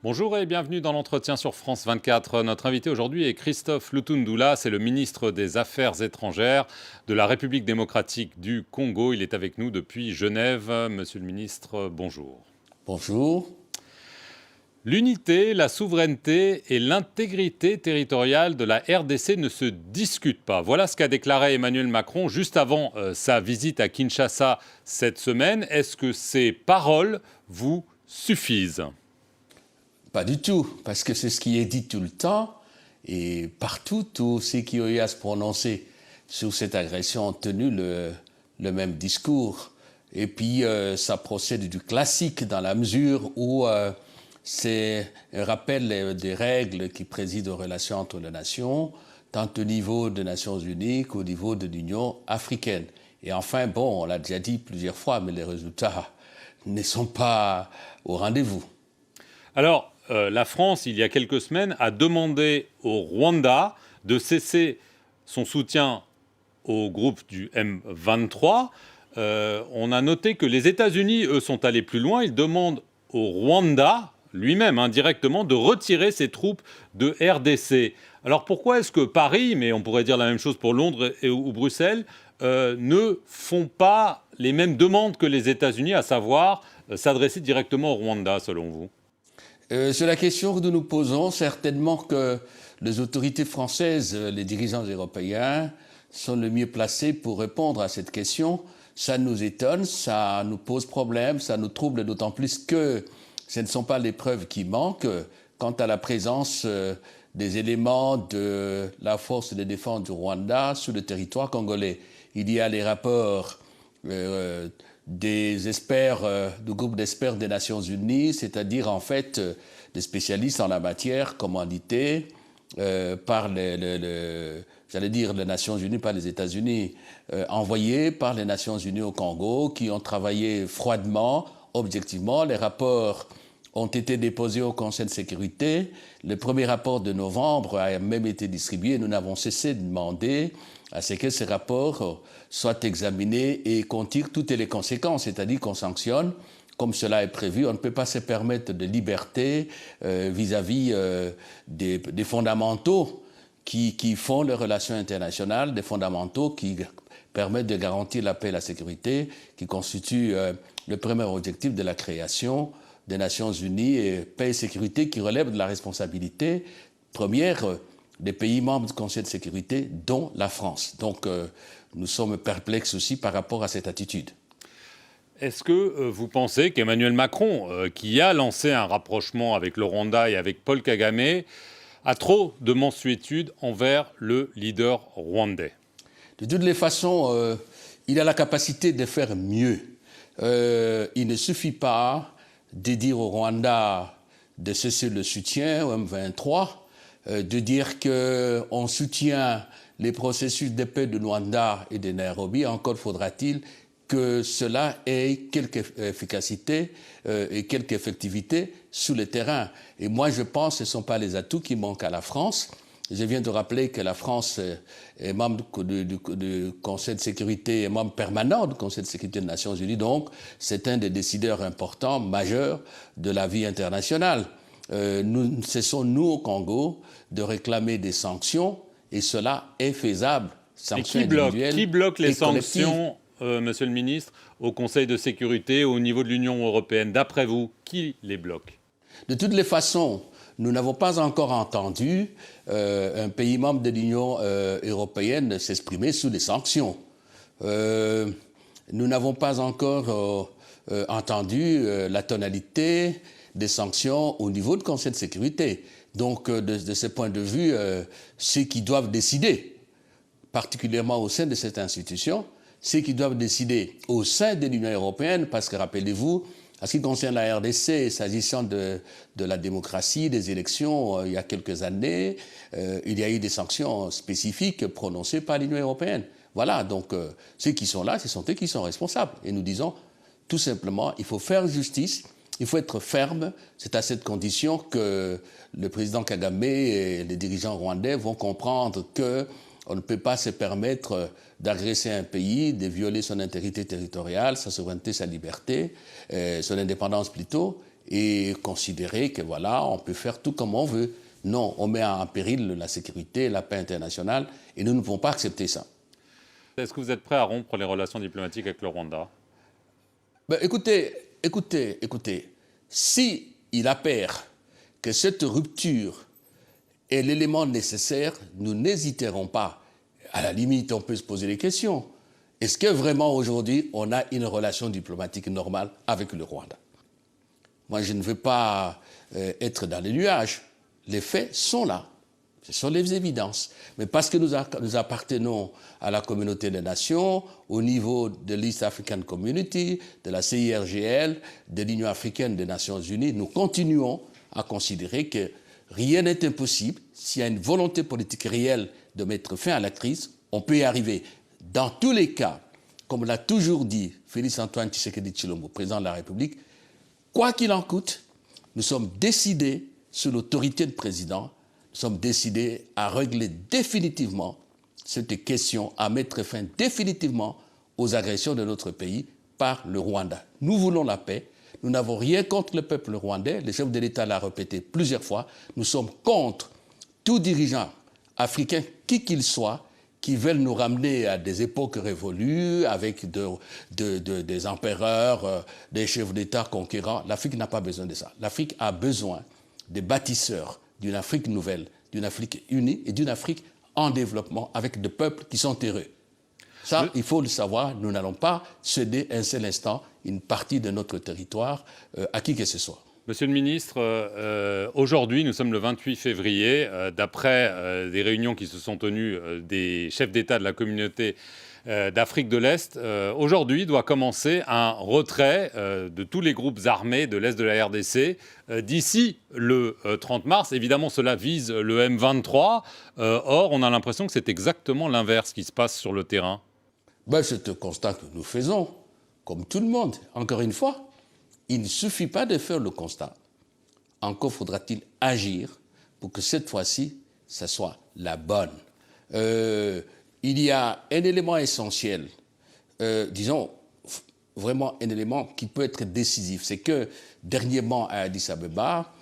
Bonjour et bienvenue dans l'entretien sur France 24. Notre invité aujourd'hui est Christophe Lutundula, c'est le ministre des Affaires étrangères de la République démocratique du Congo. Il est avec nous depuis Genève. Monsieur le ministre, bonjour. Bonjour. L'unité, la souveraineté et l'intégrité territoriale de la RDC ne se discutent pas. Voilà ce qu'a déclaré Emmanuel Macron juste avant sa visite à Kinshasa cette semaine. Est-ce que ces paroles vous suffisent ? Pas du tout, parce que c'est ce qui est dit tout le temps, et partout, tous ceux qui ont eu à se prononcer sur cette agression ont tenu le même discours. Et puis, ça procède du classique dans la mesure où c'est un rappel des règles qui président aux relations entre les nations, tant au niveau des Nations Unies qu'au niveau de l'Union africaine. Et enfin, bon, on l'a déjà dit plusieurs fois, mais les résultats ne sont pas au rendez-vous. Alors, la France, il y a quelques semaines, a demandé au Rwanda de cesser son soutien au groupe du M23. On a noté que les États-Unis, eux, sont allés plus loin. Ils demandent au Rwanda, lui-même, indirectement, de retirer ses troupes de RDC. Alors pourquoi est-ce que Paris, mais on pourrait dire la même chose pour Londres ou Bruxelles, ne font pas les mêmes demandes que les États-Unis, à savoir s'adresser directement au Rwanda, selon vous ? C'est la question que nous nous posons. Certainement que les autorités françaises, les dirigeants européens, sont le mieux placés pour répondre à cette question. Ça nous étonne, ça nous pose problème, ça nous trouble d'autant plus que ce ne sont pas les preuves qui manquent quant à la présence des éléments de la force de défense du Rwanda sur le territoire congolais. Il y a les rapports des experts, du groupe d'experts des Nations Unies, c'est-à-dire en fait des spécialistes en la matière commandités par j'allais dire les Nations Unies, pas les États-Unis, envoyés par les Nations Unies au Congo, qui ont travaillé froidement, objectivement. Les rapports ont été déposés au Conseil de sécurité. Le premier rapport de novembre a même été distribué. Nous n'avons cessé de demander à ce que ces rapports soient examinés et qu'on tire toutes les conséquences, c'est-à-dire qu'on sanctionne comme cela est prévu. On ne peut pas se permettre de liberté vis-à-vis des fondamentaux qui font les relations internationales, des fondamentaux qui permettent de garantir la paix et la sécurité, qui constituent le premier objectif de la création des Nations Unies, et paix et sécurité qui relèvent de la responsabilité première des pays membres du Conseil de sécurité, dont la France. Donc nous sommes perplexes aussi par rapport à cette attitude. Est-ce que vous pensez qu'Emmanuel Macron, qui a lancé un rapprochement avec le Rwanda et avec Paul Kagame, a trop de mansuétude envers le leader rwandais? De toutes les façons, il a la capacité de faire mieux. Il ne suffit pas de dire au Rwanda de cesser le soutien au M23, de dire qu'on soutient les processus de paix de Luanda et de Nairobi. Encore faudra-t-il que cela ait quelque efficacité et quelque effectivité sur le terrain. Et moi, je pense que ce ne sont pas les atouts qui manquent à la France. Je viens de rappeler que la France est membre du Conseil de sécurité, est membre permanent du Conseil de sécurité des Nations Unies. Donc, c'est un des décideurs importants, majeurs de la vie internationale. Nous cessons, nous, au Congo, de réclamer des sanctions, et cela est faisable. Sanctions individuelles. Qui bloque les sanctions, Monsieur le ministre, au Conseil de sécurité, au niveau de l'Union européenne? D'après vous, qui les bloque? De toutes les façons, nous n'avons pas encore entendu un pays membre de l'Union européenne s'exprimer sous les sanctions. Nous n'avons pas encore entendu la tonalité des sanctions au niveau du Conseil de sécurité. Donc, de ce point de vue, ceux qui doivent décider, particulièrement au sein de cette institution, ceux qui doivent décider au sein de l'Union européenne, parce que rappelez-vous, en ce qui concerne la RDC, s'agissant de la démocratie, des élections, il y a quelques années, il y a eu des sanctions spécifiques prononcées par l'Union européenne. Voilà, donc ceux qui sont là, ce sont eux qui sont responsables. Et nous disons tout simplement, il faut faire justice, il faut être ferme. C'est à cette condition que le président Kagame et les dirigeants rwandais vont comprendre qu'on ne peut pas se permettre d'agresser un pays, de violer son intégrité territoriale, sa souveraineté, sa liberté, son indépendance plutôt, et considérer que voilà, on peut faire tout comme on veut. Non, on met en péril la sécurité, la paix internationale, et nous ne pouvons pas accepter ça. Est-ce que vous êtes prêt à rompre les relations diplomatiques avec le Rwanda? Ben, écoutez, si il appert que cette rupture est l'élément nécessaire, nous n'hésiterons pas. À la limite, on peut se poser des questions. Est-ce que vraiment aujourd'hui, on a une relation diplomatique normale avec le Rwanda? Moi, je ne veux pas être dans les nuages. Les faits sont là. Ce sont les évidences. Mais parce que nous appartenons à la communauté des nations, au niveau de l'East African Community, de la CIRGL, de l'Union africaine des Nations Unies, nous continuons à considérer que rien n'est impossible. S'il y a une volonté politique réelle de mettre fin à la crise, on peut y arriver. Dans tous les cas, comme l'a toujours dit Félix-Antoine Tshisekedi Tshilombo, président de la République, quoi qu'il en coûte, nous sommes décidés, sous l'autorité du président, nous sommes décidés à régler définitivement cette question, à mettre fin définitivement aux agressions de notre pays par le Rwanda. Nous voulons la paix. Nous n'avons rien contre le peuple rwandais. Le chef de l'État l'a répété plusieurs fois. Nous sommes contre tout dirigeant africain, qui qu'il soit, qui veulent nous ramener à des époques révolues avec des empereurs, des chefs d'État conquérants. L'Afrique n'a pas besoin de ça. L'Afrique a besoin des bâtisseurs d'une Afrique nouvelle, d'une Afrique unie et d'une Afrique en développement avec des peuples qui sont heureux. Ça, il faut le savoir, nous n'allons pas céder un seul instant une partie de notre territoire à qui que ce soit. Monsieur le ministre, aujourd'hui, nous sommes le 28 février. D'après des réunions qui se sont tenues des chefs d'État de la communauté d'Afrique de l'Est, aujourd'hui doit commencer un retrait de tous les groupes armés de l'Est de la RDC d'ici le 30 mars. Évidemment, cela vise le M23. Or, on a l'impression que c'est exactement l'inverse qui se passe sur le terrain. Ben, c'est un constat que nous faisons, comme tout le monde. Encore une fois, il ne suffit pas de faire le constat. Encore faudra-t-il agir pour que cette fois-ci, ça soit la bonne. Il y a un élément essentiel, disons vraiment un élément qui peut être décisif. C'est que dernièrement à Addis Abeba,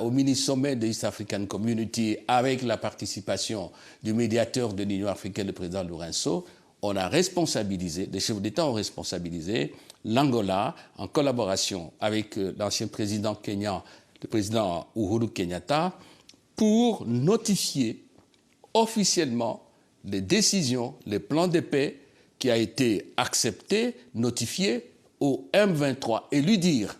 au mini-sommet de l'East African Community, avec la participation du médiateur de l'Union africaine, le président Lourenço, on a responsabilisé, les chefs d'État ont responsabilisé l'Angola en collaboration avec l'ancien président kenyan, le président Uhuru Kenyatta, pour notifier officiellement les décisions, les plans de paix qui a été accepté, notifié au M23 et lui dire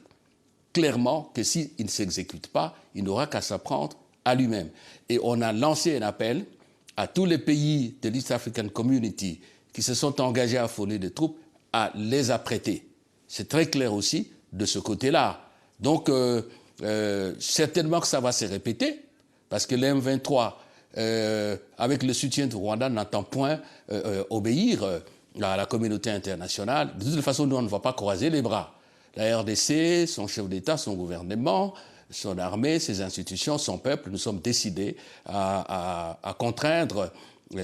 clairement que s'il ne s'exécute pas, il n'aura qu'à s'en prendre à lui-même. Et on a lancé un appel à tous les pays de l'East African Community qui se sont engagés à fournir des troupes à les apprêter. C'est très clair aussi de ce côté-là. Donc, certainement que ça va se répéter, parce que le M23, avec le soutien du Rwanda, n'entend point obéir à la communauté internationale. De toute façon, nous, on ne va pas croiser les bras. La RDC, son chef d'État, son gouvernement, son armée, ses institutions, son peuple, nous sommes décidés à contraindre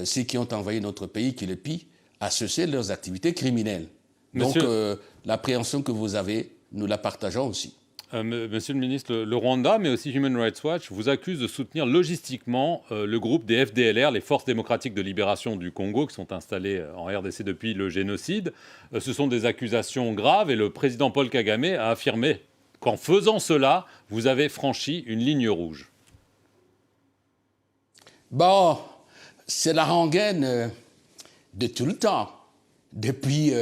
ceux qui ont envahi notre pays, qui le pillent, à cesser leurs activités criminelles. Monsieur... Donc, l'appréhension que vous avez, nous la partageons aussi. Monsieur le ministre, le Rwanda, mais aussi Human Rights Watch, vous accuse de soutenir logistiquement le groupe des FDLR, les Forces démocratiques de libération du Congo, qui sont installées en RDC depuis le génocide. Ce sont des accusations graves et le président Paul Kagame a affirmé qu'en faisant cela, vous avez franchi une ligne rouge. Bon, c'est la rengaine de tout le temps. Depuis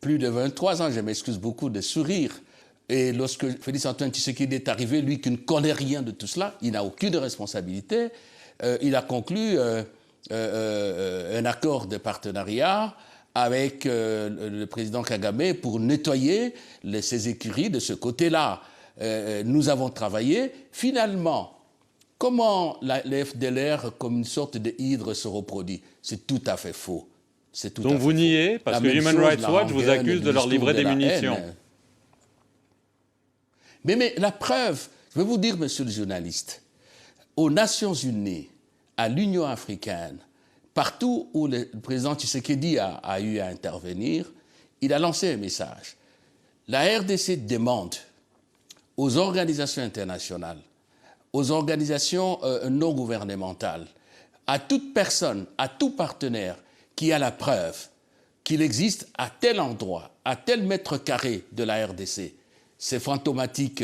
plus de 23 ans, je m'excuse beaucoup de sourire. Et lorsque Félix-Antoine Tshisekedi est arrivé, lui qui ne connaît rien de tout cela, il n'a aucune responsabilité. Il a conclu un accord de partenariat avec le président Kagame pour nettoyer ses écuries de ce côté-là. Nous avons travaillé. Finalement, comment les FDLR, comme une sorte de hydre, se reproduit? C'est tout à fait faux. Donc vous niez, parce que Human Rights Watch vous accuse de leur livrer des munitions. Mais la preuve, je vais vous dire, monsieur le journaliste, aux Nations Unies, à l'Union africaine, partout où le président Tshisekedi a eu à intervenir, il a lancé un message. La RDC demande aux organisations internationales, aux organisations non gouvernementales, à toute personne, à tout partenaire qui a la preuve qu'il existe à tel endroit, à tel mètre carré de la RDC, ces fantomatiques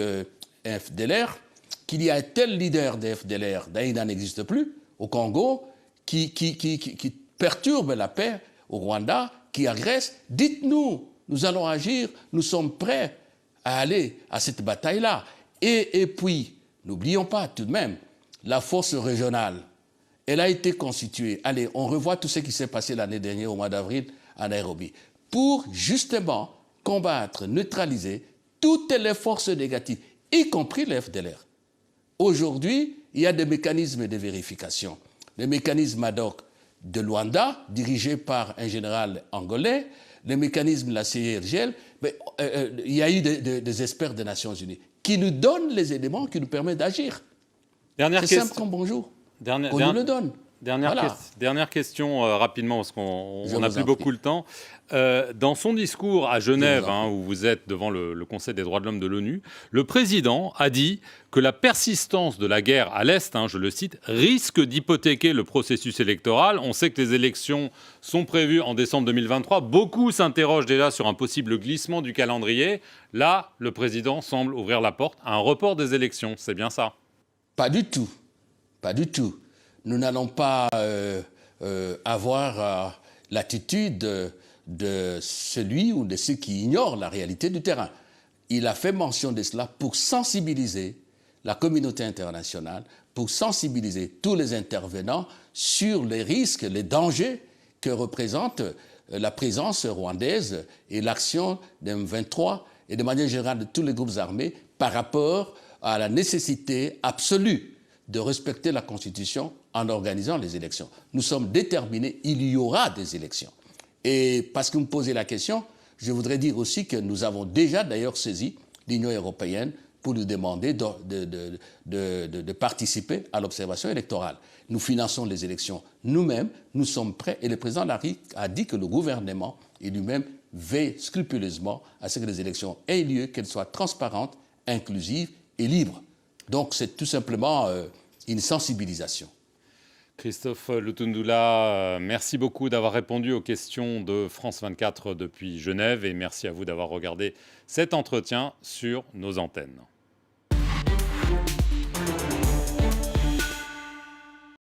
FDLR, qu'il y a tel leader des FDLR, d'ailleurs il n'en existe plus, au Congo, qui perturbe la paix au Rwanda, qui agresse, dites-nous, nous allons agir, nous sommes prêts à aller à cette bataille-là. Et puis, n'oublions pas tout de même, la force régionale, elle a été constituée. Allez, on revoit tout ce qui s'est passé l'année dernière au mois d'avril à Nairobi, pour justement combattre, neutraliser toutes les forces négatives, y compris les FDLR. Aujourd'hui, il y a des mécanismes de vérification. Les mécanismes ad hoc de Luanda, dirigés par un général angolais, les mécanismes de la CIRGL, mais, il y a eu des experts des Nations Unies qui nous donnent les éléments qui nous permettent d'agir. C'est simple comme bonjour. On nous le donne. Dernière question rapidement, parce qu'on n'a plus beaucoup le temps. Dans son discours à Genève, où vous êtes devant le Conseil des droits de l'homme de l'ONU, le président a dit que la persistance de la guerre à l'Est, je le cite, risque d'hypothéquer le processus électoral. On sait que les élections sont prévues en décembre 2023. Beaucoup s'interrogent déjà sur un possible glissement du calendrier. Là, le président semble ouvrir la porte à un report des élections. C'est bien ça? Pas du tout. Pas du tout. Nous n'allons pas avoir l'attitude de celui ou de ceux qui ignorent la réalité du terrain. Il a fait mention de cela pour sensibiliser la communauté internationale, pour sensibiliser tous les intervenants sur les risques, les dangers que représente la présence rwandaise et l'action des M23 et de manière générale de tous les groupes armés par rapport à la nécessité absolue de respecter la Constitution en organisant les élections. Nous sommes déterminés, il y aura des élections. Et parce que vous me posez la question, je voudrais dire aussi que nous avons déjà d'ailleurs saisi l'Union européenne pour lui demander de participer à l'observation électorale. Nous finançons les élections nous-mêmes, nous sommes prêts, et le président Larry a dit que le gouvernement et lui-même veille scrupuleusement à ce que les élections aient lieu, qu'elles soient transparentes, inclusives et libres. Donc c'est tout simplement une sensibilisation. Christophe Lutundula, merci beaucoup d'avoir répondu aux questions de France 24 depuis Genève et merci à vous d'avoir regardé cet entretien sur nos antennes.